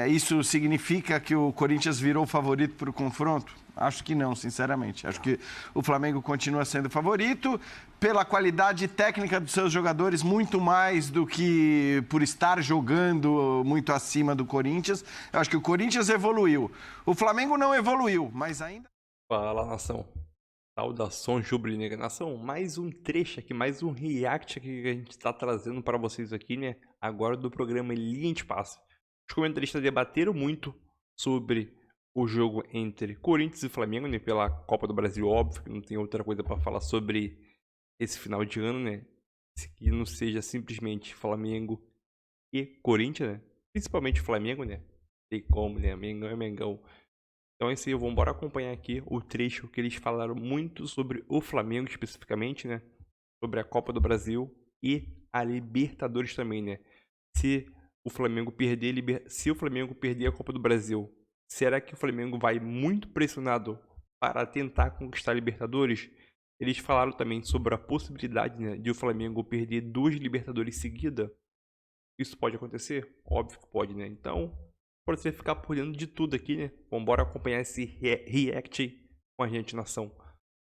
Isso significa que o Corinthians virou favorito para o confronto? Acho que não, sinceramente. Acho que o Flamengo continua sendo favorito pela qualidade técnica dos seus jogadores, muito mais do que por estar jogando muito acima do Corinthians. Eu acho que o Corinthians evoluiu. O Flamengo não evoluiu, mas ainda... Fala, nação. Saudações rubro-negra, nação. Mais um trecho aqui, mais um react aqui que a gente está trazendo para vocês aqui, né? Agora do programa Linha de Passe. Os comentaristas debateram muito sobre o jogo entre Corinthians e Flamengo, né? Pela Copa do Brasil, óbvio, que não tem outra coisa para falar sobre esse final de ano, né? Que não seja simplesmente Flamengo e Corinthians, né? Principalmente Flamengo, né? Tem como, né? Mengão é Mengão. Então é isso aí, vamos embora acompanhar aqui o trecho que eles falaram muito sobre o Flamengo especificamente, né? Sobre a Copa do Brasil e a Libertadores também, né? Se o Flamengo perder a Copa do Brasil, será que o Flamengo vai muito pressionado para tentar conquistar a Libertadores? Eles falaram também sobre a possibilidade, né, de o Flamengo perder 2 Libertadores seguidas. Isso pode acontecer? Óbvio que pode, né? Então, para você ficar por dentro de tudo aqui, né? Vambora acompanhar esse react com a gente, nação.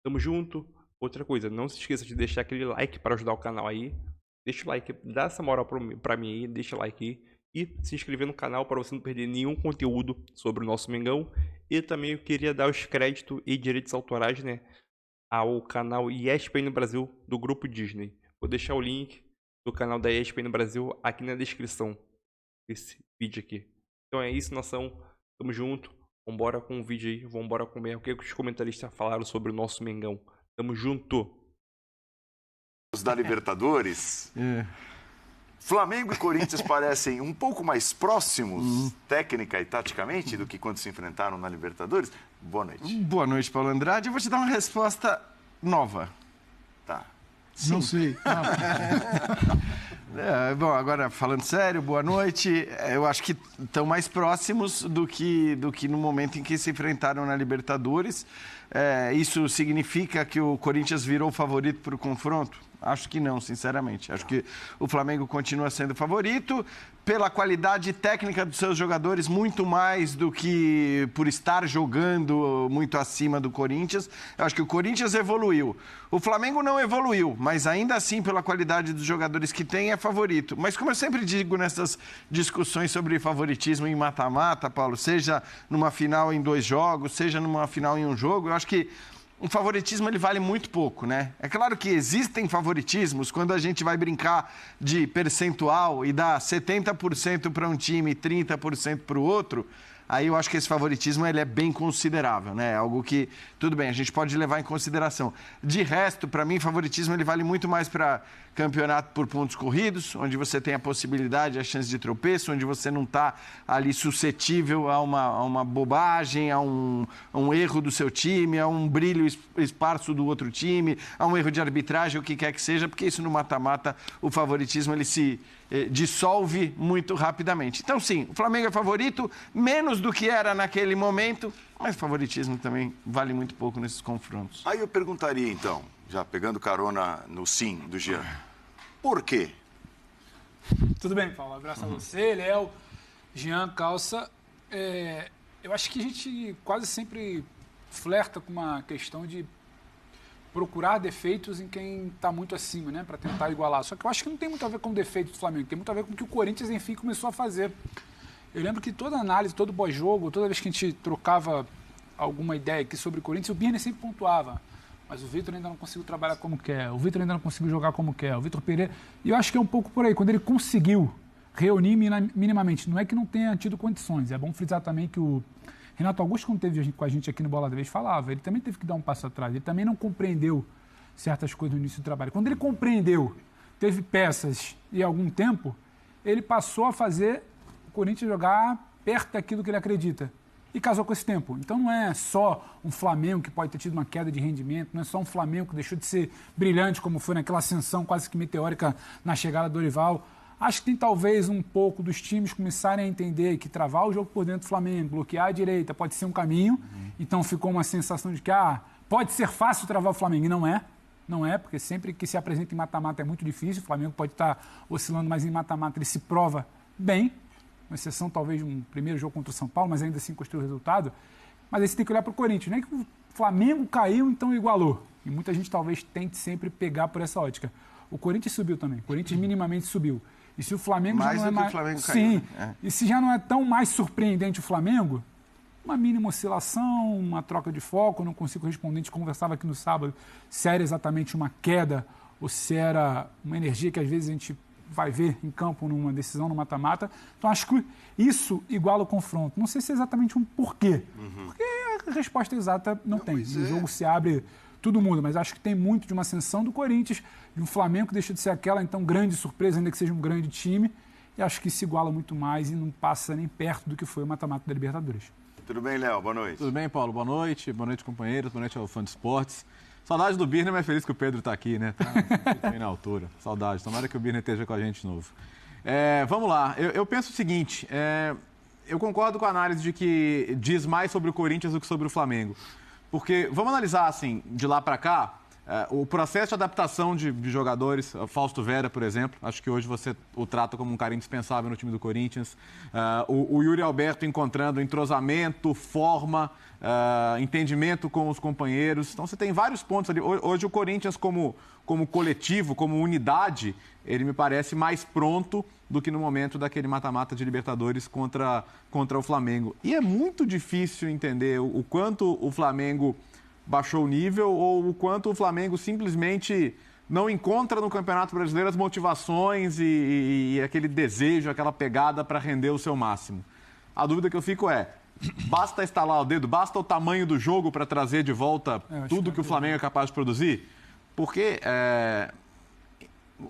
Tamo junto. Outra coisa, não se esqueça de deixar aquele like para ajudar o canal aí. Deixa o like, dá essa moral pra mim aí, deixa o like aí. E se inscrever no canal para você não perder nenhum conteúdo sobre o nosso Mengão. E também eu queria dar os créditos e direitos autorais, né? Ao canal ESPN Brasil do Grupo Disney. Vou deixar o link do canal da ESPN Brasil aqui na descrição desse vídeo aqui. Então é isso, nação. Tamo junto. Vambora com o vídeo aí. Vambora comer o que os comentaristas falaram sobre o nosso Mengão. Tamo junto. Da Libertadores, Flamengo e Corinthians parecem um pouco mais próximos, técnica e taticamente, do que quando se enfrentaram na Libertadores. Boa noite. Boa noite, Paulo Andrade. Eu vou te dar uma resposta nova. Tá. Sim. Não sei. Bom, agora falando sério, boa noite. Eu acho que estão mais próximos do que no momento em que se enfrentaram na Libertadores. Isso significa que o Corinthians virou favorito para o confronto? Acho que não, sinceramente. Acho que o Flamengo continua sendo favorito pela qualidade técnica dos seus jogadores, muito mais do que por estar jogando muito acima do Corinthians. Eu acho que o Corinthians evoluiu. O Flamengo não evoluiu, mas ainda assim, pela qualidade dos jogadores que tem, é favorito. Mas como eu sempre digo nessas discussões sobre favoritismo em mata-mata, Paulo, seja numa final em 2 jogos, seja numa final em 1 jogo, eu acho que o favoritismo ele vale muito pouco, né? É claro que existem favoritismos quando a gente vai brincar de percentual e dá 70% para um time e 30% para o outro. Aí eu acho que esse favoritismo ele é bem considerável, né? Algo que, tudo bem, a gente pode levar em consideração. De resto, para mim, favoritismo ele vale muito mais para campeonato por pontos corridos, onde você tem a possibilidade, a chance de tropeço, onde você não está ali suscetível a uma bobagem, a um erro do seu time, a um brilho esparso do outro time, a um erro de arbitragem, o que quer que seja, porque isso no mata-mata, o favoritismo ele se dissolve muito rapidamente. Então, sim, o Flamengo é favorito, menos do que era naquele momento, mas favoritismo também vale muito pouco nesses confrontos. Aí eu perguntaria, então, já pegando carona no sim do Jean, por quê? Tudo bem, Paulo. Abraço a você, Léo, Jean, Calça. Eu acho que a gente quase sempre flerta com uma questão de procurar defeitos em quem está muito acima, né, para tentar igualar. Só que eu acho que não tem muito a ver com o defeito do Flamengo, tem muito a ver com o que o Corinthians, enfim, começou a fazer. Eu lembro que toda análise, todo pós-jogo, toda vez que a gente trocava alguma ideia aqui sobre o Corinthians, o Birner sempre pontuava. Mas o Vitor ainda não conseguiu trabalhar como quer, o Vitor ainda não conseguiu jogar como quer, o Vitor Pereira... E eu acho que é um pouco por aí, quando ele conseguiu reunir minimamente, não é que não tenha tido condições, é bom frisar também que o Renato Augusto, quando teve com a gente aqui no Bola da Vez, falava, ele também teve que dar um passo atrás, ele também não compreendeu certas coisas no início do trabalho. Quando ele compreendeu, teve peças e algum tempo, ele passou a fazer o Corinthians jogar perto daquilo que ele acredita. E casou com esse tempo. Então não é só um Flamengo que pode ter tido uma queda de rendimento, não é só um Flamengo que deixou de ser brilhante, como foi naquela ascensão quase que meteórica na chegada do Dorival. Acho que tem talvez um pouco dos times começarem a entender que travar o jogo por dentro do Flamengo, bloquear a direita, pode ser um caminho. Então ficou uma sensação de que pode ser fácil travar o Flamengo. E não é. Não é, porque sempre que se apresenta em mata-mata é muito difícil. O Flamengo pode estar oscilando, mas em mata-mata ele se prova bem. uma exceção talvez um primeiro jogo contra o São Paulo, mas ainda assim construiu o resultado. Mas aí você tem que olhar para o Corinthians, não é que o Flamengo caiu, então igualou. E muita gente talvez tente sempre pegar por essa ótica. O Corinthians subiu também, o Corinthians minimamente subiu. E se o Flamengo mais já não é mais... o Flamengo Sim, caiu, né? E se já não é tão mais surpreendente o Flamengo, uma mínima oscilação, uma troca de foco, eu não consigo responder, a gente conversava aqui no sábado se era exatamente uma queda ou se era uma energia que às vezes a gente vai ver em campo numa decisão, no mata-mata. Então acho que isso iguala o confronto. Não sei se é exatamente um porquê, porque a resposta exata não tem. O jogo se abre, tudo muda, mas acho que tem muito de uma ascensão do Corinthians, de um Flamengo que deixa de ser aquela, então, grande surpresa, ainda que seja um grande time, e acho que se iguala muito mais e não passa nem perto do que foi o mata-mata da Libertadores. Tudo bem, Léo? Boa noite. Tudo bem, Paulo? Boa noite, companheiros, boa noite ao fã de esportes. Saudade do Birner, mas feliz que o Pedro está aqui, né? Tá bem na altura. Saudade. Tomara que o Birner esteja com a gente de novo. Vamos lá. Eu penso o seguinte, eu concordo com a análise de que diz mais sobre o Corinthians do que sobre o Flamengo. Porque, vamos analisar assim, de lá para cá, o processo de adaptação de jogadores, Fausto Vera, por exemplo, acho que hoje você o trata como um cara indispensável no time do Corinthians. O Yuri Alberto encontrando entrosamento, forma, entendimento com os companheiros. Então você tem vários pontos ali. Hoje o Corinthians como coletivo, como unidade, ele me parece mais pronto do que no momento daquele mata-mata de Libertadores contra o Flamengo. E é muito difícil entender o quanto o Flamengo baixou o nível ou o quanto o Flamengo simplesmente não encontra no Campeonato Brasileiro as motivações e aquele desejo, aquela pegada para render o seu máximo. A dúvida que eu fico basta estalar o dedo, basta o tamanho do jogo para trazer de volta tudo que o Flamengo é capaz de produzir? Porque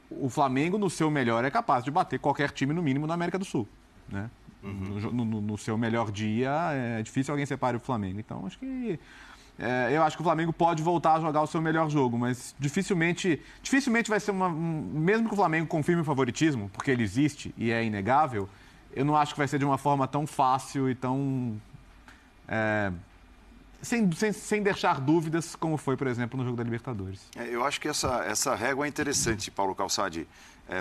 o Flamengo, no seu melhor, é capaz de bater qualquer time, no mínimo, na América do Sul, né? No seu melhor dia, é difícil alguém separe o Flamengo. Então, acho que o Flamengo pode voltar a jogar o seu melhor jogo, mas dificilmente vai ser mesmo que o Flamengo confirme o favoritismo, porque ele existe e é inegável, eu não acho que vai ser de uma forma tão fácil e tão... sem deixar dúvidas, como foi, por exemplo, no jogo da Libertadores. Eu acho que essa régua é interessante, Paulo Calçade.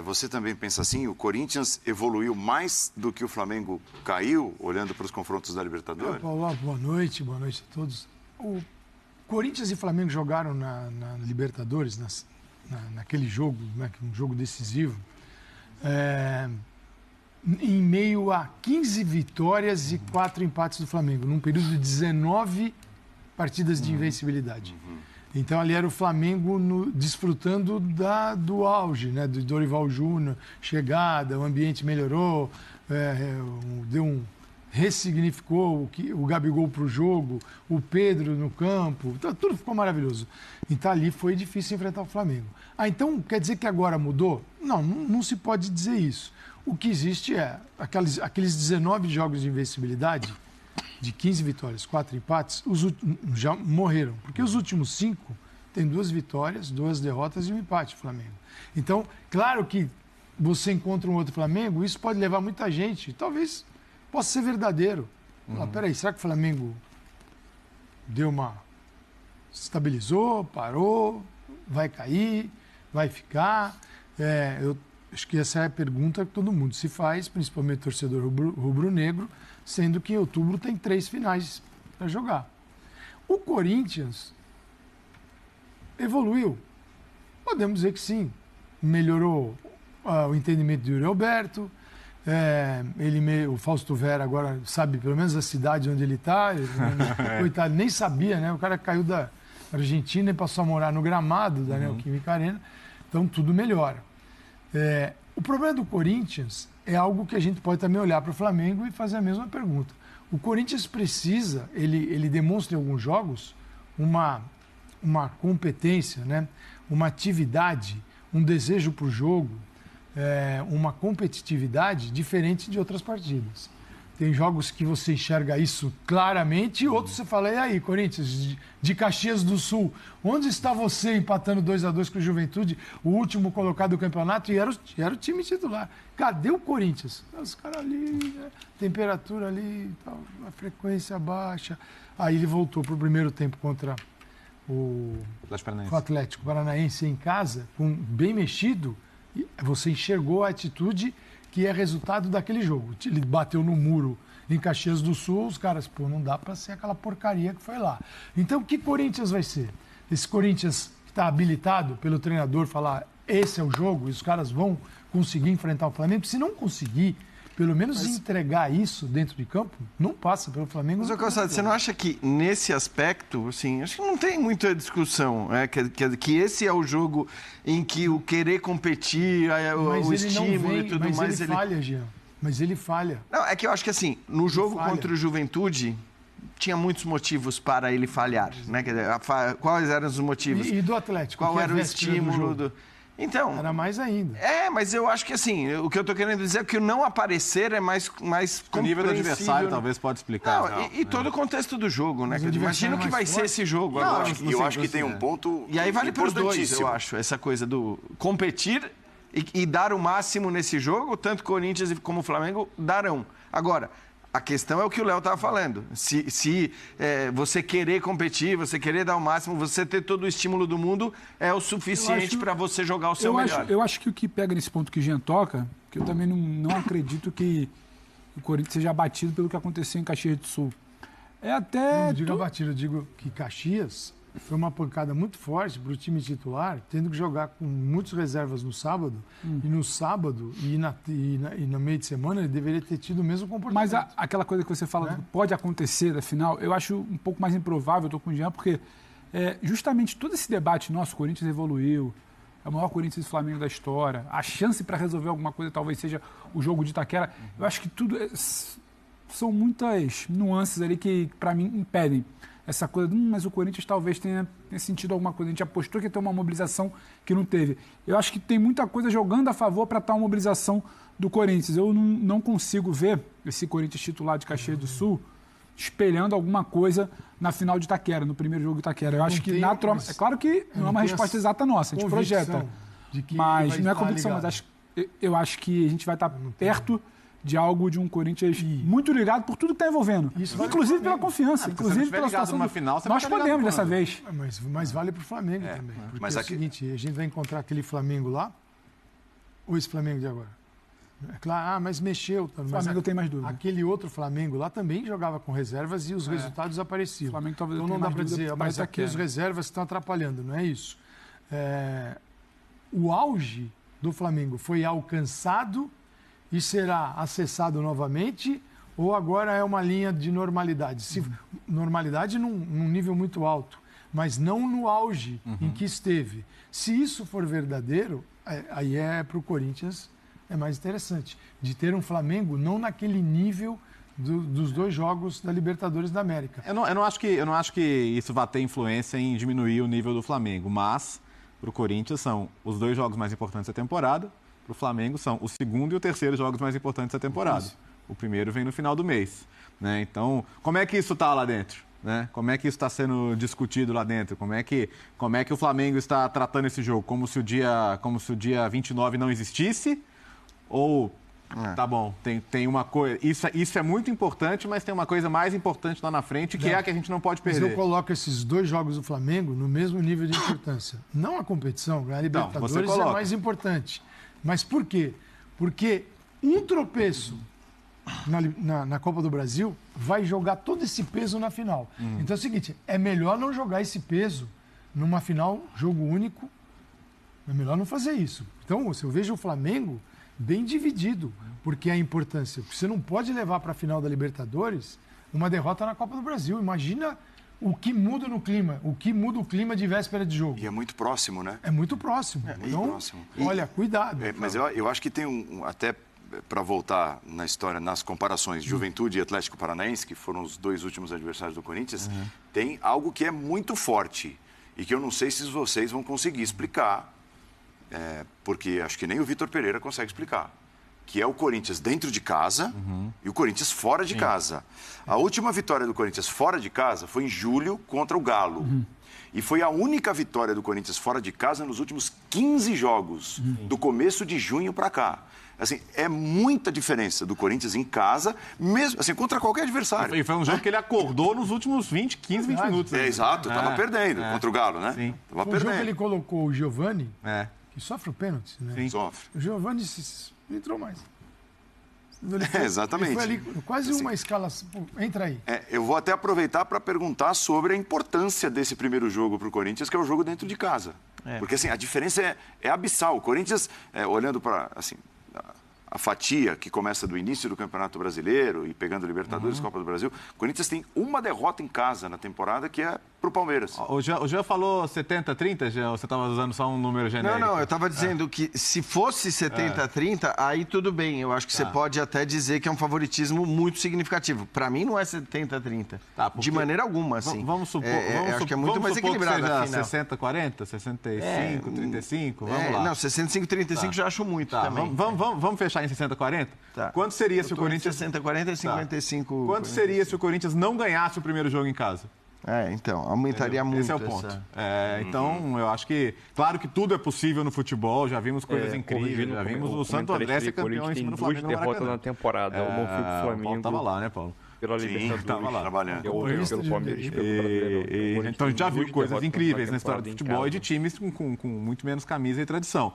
Você também pensa assim? O Corinthians evoluiu mais do que o Flamengo caiu, olhando para os confrontos da Libertadores? Paulo, boa noite a todos. O Corinthians e Flamengo jogaram na Libertadores, naquele jogo, né, um jogo decisivo, em meio a 15 vitórias e 4 empates do Flamengo, num período de 19 partidas de invencibilidade. Então, ali era o Flamengo desfrutando do auge, né, do Dorival Júnior, chegada, o ambiente melhorou, ressignificou o Gabigol para o jogo, o Pedro no campo, então, tudo ficou maravilhoso. Então, ali foi difícil enfrentar o Flamengo. Então, quer dizer que agora mudou? Não se pode dizer isso. O que existe aqueles 19 jogos de invencibilidade, de 15 vitórias, 4 empates, já morreram. Porque os últimos 5 tem 2 vitórias, 2 derrotas e um empate, Flamengo. Então, claro que você encontra um outro Flamengo, isso pode levar muita gente, talvez possa ser verdadeiro. Peraí, será que o Flamengo estabilizou, parou, vai cair, vai ficar? Eu acho que essa é a pergunta que todo mundo se faz, principalmente o torcedor rubro-negro, sendo que em outubro tem 3 finais para jogar. O Corinthians evoluiu? Podemos dizer que sim. Melhorou o entendimento de Yuri Alberto, o Fausto Vera agora sabe pelo menos a cidade onde ele está, coitado, nem sabia, né? O cara caiu da Argentina e passou a morar no gramado da Neoquímica Arena, então tudo melhora. O problema do Corinthians é algo que a gente pode também olhar para o Flamengo e fazer a mesma pergunta. O Corinthians precisa, ele demonstra em alguns jogos uma competência, né? Uma atividade, um desejo por jogo, uma competitividade diferente de outras partidas. Tem jogos que você enxerga isso claramente e outros você fala, e aí, Corinthians, de Caxias do Sul, onde está você empatando 2-2 com o Juventude, o último colocado do campeonato, e era o time titular. Cadê o Corinthians? Os caras ali, né? Temperatura ali, a frequência baixa. Aí ele voltou para o primeiro tempo contra o Atlético Paranaense em casa, bem mexido, e você enxergou a atitude que é resultado daquele jogo. Ele bateu no muro em Caxias do Sul, os caras, não dá para ser aquela porcaria que foi lá. Então, que Corinthians vai ser? Esse Corinthians que está habilitado pelo treinador falar, esse é o jogo, e os caras vão conseguir enfrentar o Flamengo? Se não conseguir, pelo menos entregar isso dentro de campo, não passa pelo Flamengo. Mas, Calçado, você não acha que nesse aspecto, assim, acho que não tem muita discussão, que esse é o jogo em que o querer competir, o estímulo e tudo mais... Ele falha, Jean. Mas ele falha. Não, é que eu acho que assim, no jogo contra o Juventude, tinha muitos motivos para ele falhar, né? Quais eram os motivos? E do Atlético? Qual era o estímulo? Então, era mais ainda. Mas eu acho que assim, o que eu estou querendo dizer é que o não aparecer é mais o nível do adversário talvez pode explicar. Não, todo o contexto do jogo, né? Imagina o que vai ser esse jogo agora. Eu acho que tem um ponto e aí vale para os dois, eu acho, essa coisa do competir e dar o máximo nesse jogo, tanto Corinthians como Flamengo darão. Agora, a questão é o que o Léo estava falando. Se você querer competir, você querer dar o máximo, você ter todo o estímulo do mundo, é o suficiente para você jogar o seu melhor. Eu acho que o que pega nesse ponto que o Jean toca, que eu também não acredito que o Corinthians seja abatido pelo que aconteceu em Caxias do Sul. Não digo abatido, eu digo que Caxias foi uma pancada muito forte para o time titular, tendo que jogar com muitas reservas no sábado, e no sábado e no meio de semana ele deveria ter tido o mesmo comportamento. Mas aquela coisa que você fala, pode acontecer, da final, eu acho um pouco mais improvável, eu estou com o Jean, porque justamente todo esse debate nosso, o Corinthians evoluiu, é o maior Corinthians e Flamengo da história, a chance para resolver alguma coisa talvez seja o jogo de Itaquera, eu acho que tudo são muitas nuances ali que, para mim, impedem essa coisa, mas o Corinthians talvez tenha sentido alguma coisa. A gente apostou que ia ter uma mobilização que não teve. Eu acho que tem muita coisa jogando a favor para estar uma mobilização do Corinthians. Eu não consigo ver esse Corinthians titular de Caxias do Sul espelhando alguma coisa na final de Itaquera, no primeiro jogo de Itaquera. Eu acho que naturalmente... É claro que não é uma resposta exata nossa, a gente projeta. Mas não é convicção, mas eu acho que a gente vai estar perto de algo de um Corinthians muito ligado por tudo que está envolvendo. Inclusive pela confiança, inclusive pela situação. Final, nós podemos dessa vez. Mas vale para o Flamengo também. Porque mas é o seguinte, a gente vai encontrar aquele Flamengo lá, ou esse Flamengo de agora? É claro, mas mexeu. O Flamengo tem mais dúvida. Aquele outro Flamengo lá também jogava com reservas e os resultados apareciam. Flamengo talvez então não dá para dizer, mas aqui os reservas estão atrapalhando, não é isso. O auge do Flamengo foi alcançado e será acessado novamente, ou agora é uma linha de normalidade? Normalidade num nível muito alto, mas não no auge em que esteve. Se isso for verdadeiro, aí para o Corinthians é mais interessante, de ter um Flamengo não naquele nível dos dois jogos da Libertadores da América. Eu não acho que isso vai ter influência em diminuir o nível do Flamengo, mas para o Corinthians são os dois jogos mais importantes da temporada. Para o Flamengo são o segundo e o terceiro jogos mais importantes da temporada. O primeiro vem no final do mês. Né? Então, como é que isso está lá dentro? Né? Como é que isso está sendo discutido lá dentro? Como é que o Flamengo está tratando esse jogo? Como se o dia 29 não existisse? Ou, tá bom, tem uma coisa... Isso é muito importante, mas tem uma coisa mais importante lá na frente, que é a que a gente não pode perder. Mas eu coloco esses dois jogos do Flamengo no mesmo nível de importância. Não a competição, a Libertadores é mais importante. Mas por quê? Porque um tropeço na Copa do Brasil vai jogar todo esse peso na final. Então é o seguinte, é melhor não jogar esse peso numa final, jogo único, é melhor não fazer isso. Então, eu vejo o Flamengo bem dividido, porque a importância, você não pode levar para a final da Libertadores uma derrota na Copa do Brasil. Imagina o que muda no clima, o que muda o clima de véspera de jogo. E é muito próximo, né? É muito próximo. Então, próximo. Olha, cuidado. Mas eu acho que tem até para voltar na história, nas comparações de Juventude e Atlético Paranaense, que foram os dois últimos adversários do Corinthians, tem algo que é muito forte e que eu não sei se vocês vão conseguir explicar, porque acho que nem o Vitor Pereira consegue explicar. Que é o Corinthians dentro de casa e o Corinthians fora de casa. A última vitória do Corinthians fora de casa foi em julho contra o Galo. E foi a única vitória do Corinthians fora de casa nos últimos 15 jogos, do começo de junho para cá. Assim, é muita diferença do Corinthians em casa, mesmo assim, contra qualquer adversário. E foi um jogo que ele acordou nos últimos 15, 20 minutos. Exato, estava perdendo contra o Galo, né? Sim. Tava perdendo. O jogo que ele colocou o Giovani, É. que sofre o pênalti, né? Sim. Sofre. O Giovani entrou mais. Exatamente. Ele foi ali, quase uma escala. Entra aí. Eu vou até aproveitar para perguntar sobre a importância desse primeiro jogo para o Corinthians, que é o jogo dentro de casa. Porque assim, a diferença é abissal. O Corinthians, olhando para assim, a fatia que começa do início do Campeonato Brasileiro e pegando Libertadores, Copa do Brasil, o Corinthians tem uma derrota em casa na temporada, que é pro Palmeiras. O Jean falou 70-30, Jean? Ou você estava usando só um número genérico? Não, eu estava dizendo que se fosse 70-30, aí tudo bem. Eu acho que você pode até dizer que é um favoritismo muito significativo. Para mim não é 70-30. De maneira alguma, assim. Vamos supor, acho que é muito mais equilibrado. Que seja 60-40, 65-35, vamos lá. Não, 65-35 já acho muito também. Vamos fechar em 60-40? Quanto seria se o Corinthians... 60-40 e 55... Quanto seria se o Corinthians não ganhasse o primeiro jogo em casa? Então, aumentaria muito. Esse é o ponto. Então, eu acho que... Claro que tudo é possível no futebol, já vimos coisas incríveis, já vimos o Santo André ser campeão em cima do Flamengo no Maracanã. Duas derrotas na temporada, uma foi pro Flamengo. O Paulo estava lá, né, Paulo? Pela Libertadores, tava lá trabalhando. Pelo Palmeiras, pelo Brasileirão. Então, a gente já viu coisas incríveis na história do futebol e de times com muito menos camisa e tradição.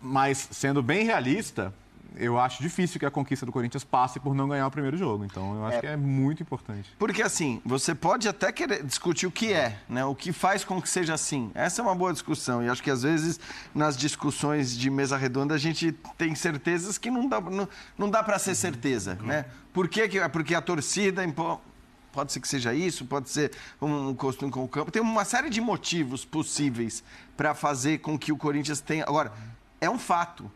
Mas, sendo bem realista... Eu acho difícil que a conquista do Corinthians passe por não ganhar o primeiro jogo. Então, eu acho que é muito importante. Porque, assim, você pode até querer discutir o que é, né? O que faz com que seja assim. Essa é uma boa discussão. E acho que, às vezes, nas discussões de mesa redonda, a gente tem certezas que não dá para ser certeza, né? Por quê? Porque a torcida... Pode ser que seja isso, pode ser um costume com o campo. Tem uma série de motivos possíveis para fazer com que o Corinthians tenha... Agora, é um fato.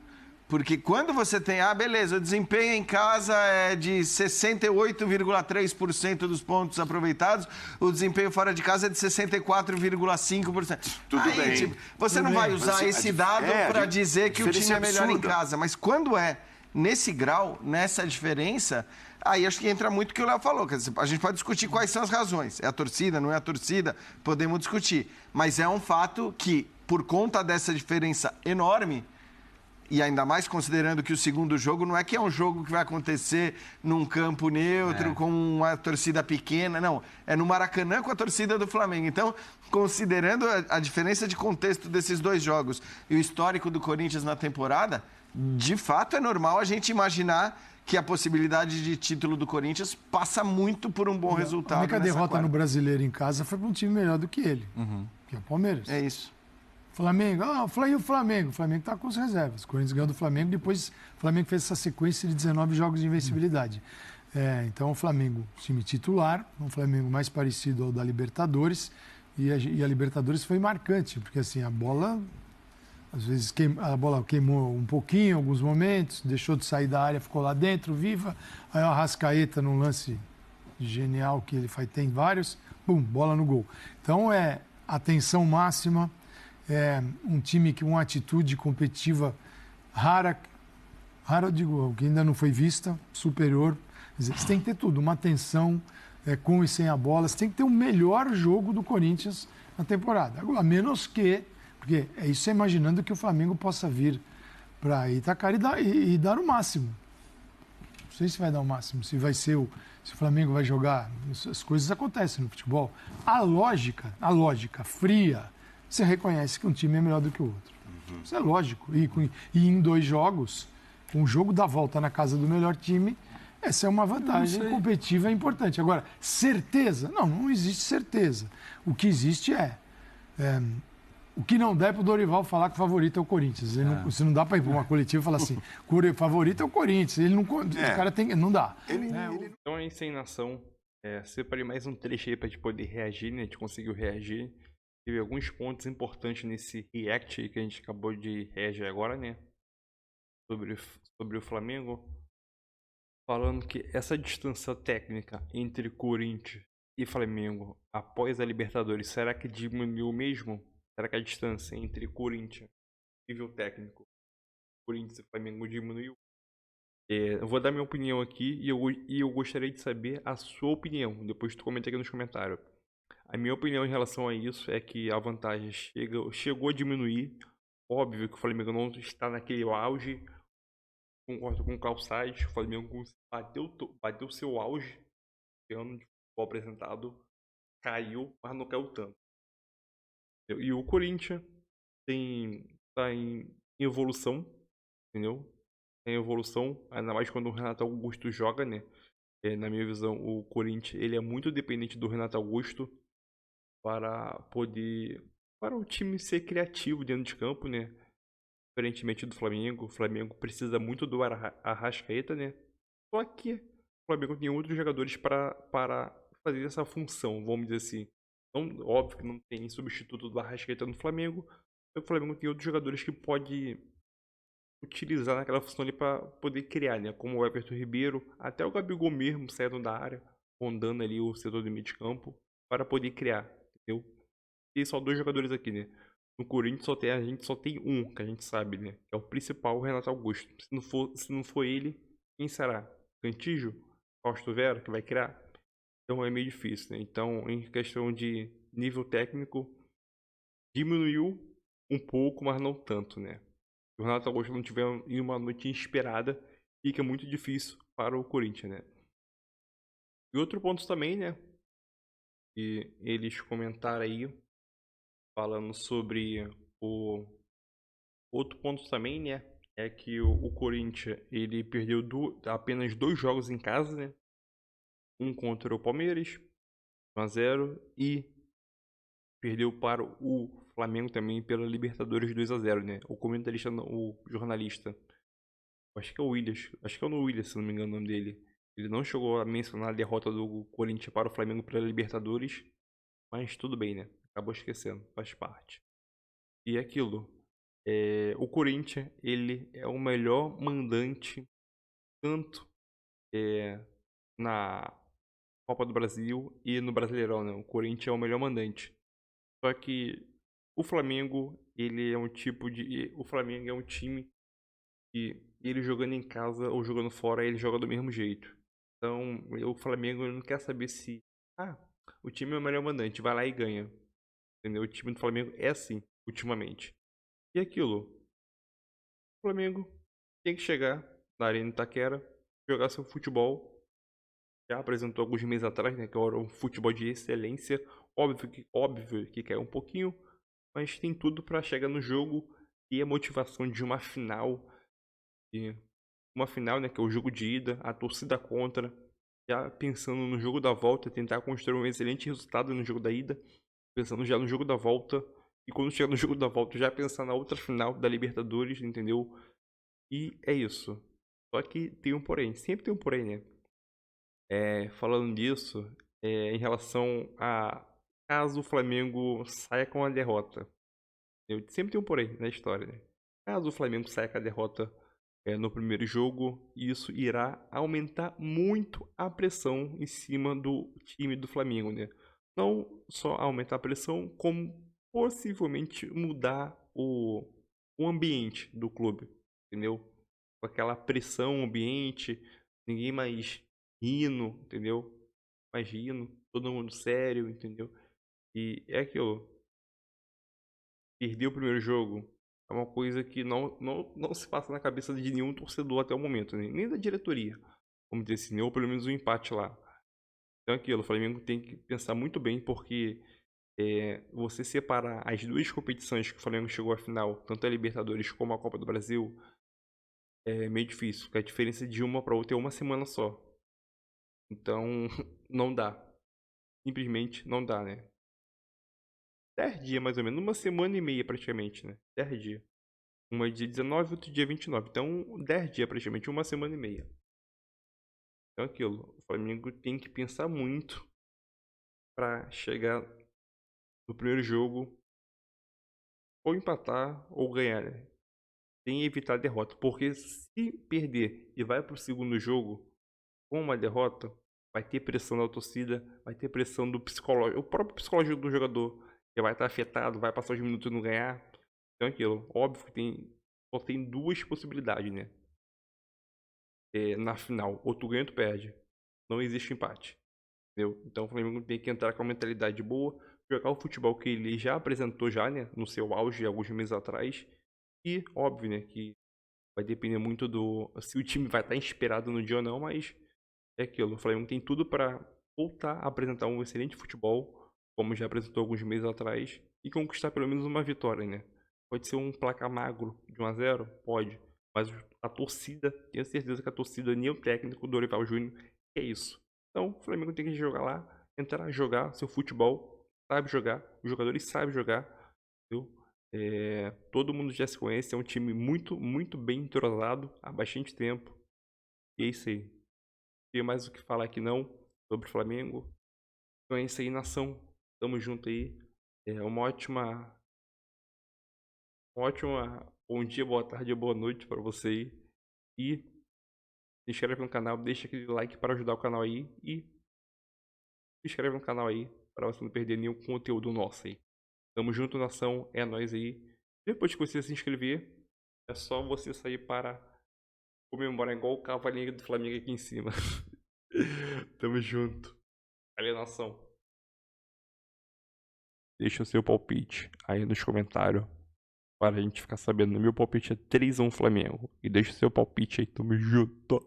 Porque quando você tem, beleza, o desempenho em casa é de 68,3% dos pontos aproveitados, o desempenho fora de casa é de 64,5%. Tudo bem. Tipo, você não vai usar esse dado para dizer que o time é melhor em casa. Mas quando é nesse grau, nessa diferença, aí acho que entra muito o que o Léo falou. Quer dizer, a gente pode discutir quais são as razões. É a torcida, não é a torcida? Podemos discutir. Mas é um fato que, por conta dessa diferença enorme, e ainda mais considerando que o segundo jogo não é que é um jogo que vai acontecer num campo neutro, com uma torcida pequena, não. É no Maracanã com a torcida do Flamengo. Então, considerando a diferença de contexto desses dois jogos e o histórico do Corinthians na temporada, de fato é normal a gente imaginar que a possibilidade de título do Corinthians passa muito por um bom resultado. A única derrota no Brasileiro em casa foi para um time melhor do que ele, que é o Palmeiras. É isso. Flamengo, e o Flamengo? O Flamengo está com as reservas. O Corinthians ganhou do Flamengo, depois o Flamengo fez essa sequência de 19 jogos de invencibilidade. Então o Flamengo, time titular, um Flamengo mais parecido ao da Libertadores, e a Libertadores foi marcante, porque assim, a bola, às vezes queimou um pouquinho em alguns momentos, deixou de sair da área, ficou lá dentro, viva, aí o Arrascaeta num lance genial que ele faz, tem vários, bola no gol. Então é atenção máxima, um time com uma atitude competitiva rara, eu digo, que ainda não foi vista, superior. Você tem que ter tudo, uma atenção com e sem a bola. Você tem que ter o melhor jogo do Corinthians na temporada. Agora, a menos que, porque é isso imaginando que o Flamengo possa vir para Itacara e dar o máximo. Não sei se vai dar o máximo, se o Flamengo vai jogar. As coisas acontecem no futebol. A lógica fria, você reconhece que um time é melhor do que o outro. Isso é lógico. E em 2 jogos, com o jogo da volta na casa do melhor time, essa é uma vantagem competitiva importante. Agora, certeza? Não existe certeza. O que existe o que não dá é para o Dorival falar que o favorito é o Corinthians. Você não dá para ir para uma coletiva e falar assim, o favorito é o Corinthians. Ele não, o cara tem, não dá. Então é isso aí, nação. Separei mais um trecho aí para a gente poder reagir, né? A gente conseguiu reagir. Teve alguns pontos importantes nesse react aí que a gente acabou de reagir agora, né? Sobre o Flamengo. Falando que essa distância técnica entre Corinthians e Flamengo após a Libertadores, será que diminuiu mesmo? Será que a distância entre Corinthians, nível técnico, Corinthians e Flamengo diminuiu? Eu vou dar minha opinião aqui e eu gostaria de saber a sua opinião. Depois tu comenta aqui nos comentários. A minha opinião em relação a isso é que a vantagem chegou a diminuir. Óbvio que o Flamengo não está naquele auge. Concordo com o Calçade. O Flamengo bateu seu auge. O ano de futebol apresentado caiu, mas não caiu tanto. E o Corinthians está em evolução, entendeu? tem evolução, ainda mais quando o Renato Augusto joga, né? Na minha visão, o Corinthians ele é muito dependente do Renato Augusto para o time ser criativo dentro de campo, né? Diferentemente do Flamengo, o Flamengo precisa muito do Arrascaeta, né? Só que o Flamengo tem outros jogadores para fazer essa função, vamos dizer assim. Não, óbvio que não tem substituto do Arrascaeta no Flamengo, mas o Flamengo tem outros jogadores que pode utilizar naquela função ali para poder criar, né? Como o Everton Ribeiro, até o Gabigol mesmo saindo da área, rondando ali o setor do meio de campo para poder criar, entendeu? Tem só 2 jogadores aqui, né? No Corinthians a gente só tem um, que a gente sabe, né? Que é o principal, o Renato Augusto. Se não for ele, quem será? Cantígio? Fausto Vera, que vai criar? Então é meio difícil, né? Então, em questão de nível técnico, diminuiu um pouco, mas não tanto, né? Se o Renato Augusto não tiver em uma noite inspirada, fica muito difícil para o Corinthians, né? E outro ponto também, né? Que eles comentaram aí, falando sobre o outro ponto também, né? É que o Corinthians ele perdeu apenas 2 jogos em casa, né? Um contra o Palmeiras, 1-0, e perdeu para o Flamengo também pela Libertadores 2-0, né? O comentarista, o jornalista, acho que é o Williams, acho que é o Williams, se não me engano o nome dele. Ele não chegou a mencionar a derrota do Corinthians para o Flamengo pela Libertadores, mas tudo bem, né? Acabou esquecendo, faz parte. E é aquilo, o Corinthians, ele é o melhor mandante, tanto na Copa do Brasil e no Brasileirão, né? O Corinthians é o melhor mandante. Só que o Flamengo, ele é o Flamengo é um time que ele jogando em casa ou jogando fora, ele joga do mesmo jeito. Então, o Flamengo não quer saber se o time é o melhor mandante, vai lá e ganha. Entendeu? O time do Flamengo é assim, ultimamente. E aquilo, o Flamengo tem que chegar na Arena Itaquera, jogar seu futebol. Já apresentou alguns meses atrás, né, que era um futebol de excelência. Óbvio que caiu um pouquinho, mas tem tudo para chegar no jogo e a motivação de uma final. E uma final, né, que é o jogo de ida, a torcida contra, já pensando no jogo da volta, tentar construir um excelente resultado no jogo da ida, pensando já no jogo da volta, e quando chegar no jogo da volta já pensar na outra final da Libertadores, entendeu? E é isso. Só que tem um porém, sempre tem um porém, né? Falando disso, em relação a caso o Flamengo saia com a derrota. Sempre tem um porém na história, né? Caso o Flamengo saia com a derrota no primeiro jogo, isso irá aumentar muito a pressão em cima do time do Flamengo, né? Não só aumentar a pressão, como possivelmente mudar o ambiente do clube, entendeu? Com aquela pressão ambiente, ninguém mais rindo, entendeu? Mais rindo, todo mundo sério, entendeu? E é aquilo. Perder o primeiro jogo é uma coisa que não se passa na cabeça de nenhum torcedor até o momento, né? Nem da diretoria. Vamos dizer assim, ou pelo menos um empate lá. Então é aquilo, o Flamengo tem que pensar muito bem, porque você separar as 2 competições que o Flamengo chegou à final, tanto a Libertadores como a Copa do Brasil, é meio difícil, porque a diferença de uma para outra é uma semana só. Então, não dá. Simplesmente não dá, né? 10 dias mais ou menos, uma semana e meia praticamente, né? 10 dias. Uma é dia 19, outro dia 29. Então, 10 dias praticamente, uma semana e meia. Então, aquilo. O Flamengo tem que pensar muito para chegar no primeiro jogo ou empatar ou ganhar, né? Sem evitar a derrota. Porque se perder e vai para o segundo jogo com uma derrota, vai ter pressão da torcida, vai ter pressão do psicológico, o próprio psicológico do jogador, que vai estar afetado, vai passar os minutos e não ganhar. Então é aquilo. Óbvio que só tem 2 possibilidades, né? Na final, ou tu ganha ou tu perde. Não existe empate. Entendeu? Então o Flamengo tem que entrar com a mentalidade boa, jogar o futebol que ele já apresentou já, né? No seu auge, alguns meses atrás. E, óbvio, né? Que vai depender muito se o time vai estar inspirado no dia ou não, mas é aquilo. O Flamengo tem tudo para voltar a apresentar um excelente futebol, como já apresentou alguns meses atrás, e conquistar pelo menos uma vitória, né? Pode ser um placar magro de 1-0? Pode. Mas a torcida, tenho certeza que a torcida, nem o técnico do Dorival Júnior, é isso. Então, o Flamengo tem que jogar lá, entrar, jogar seu futebol, sabe jogar, os jogadores sabem jogar, entendeu? Todo mundo já se conhece, é um time muito, muito bem entrosado há bastante tempo. E é isso aí. Não tem mais o que falar aqui não sobre o Flamengo. Então é isso aí, nação. Tamo junto aí. Uma ótima bom dia, boa tarde, boa noite para você aí. E se inscreve no canal, deixa aquele like para ajudar o canal aí. E se inscreve no canal aí para você não perder nenhum conteúdo nosso aí. Tamo junto, nação. É nóis aí. Depois que você se inscrever, é só você sair para comemorar igual o cavalinho do Flamengo aqui em cima. Tamo junto. Alienação. Deixa o seu palpite aí nos comentários para a gente ficar sabendo. Meu palpite é 3-1 Flamengo. E deixa o seu palpite aí. Tamo junto.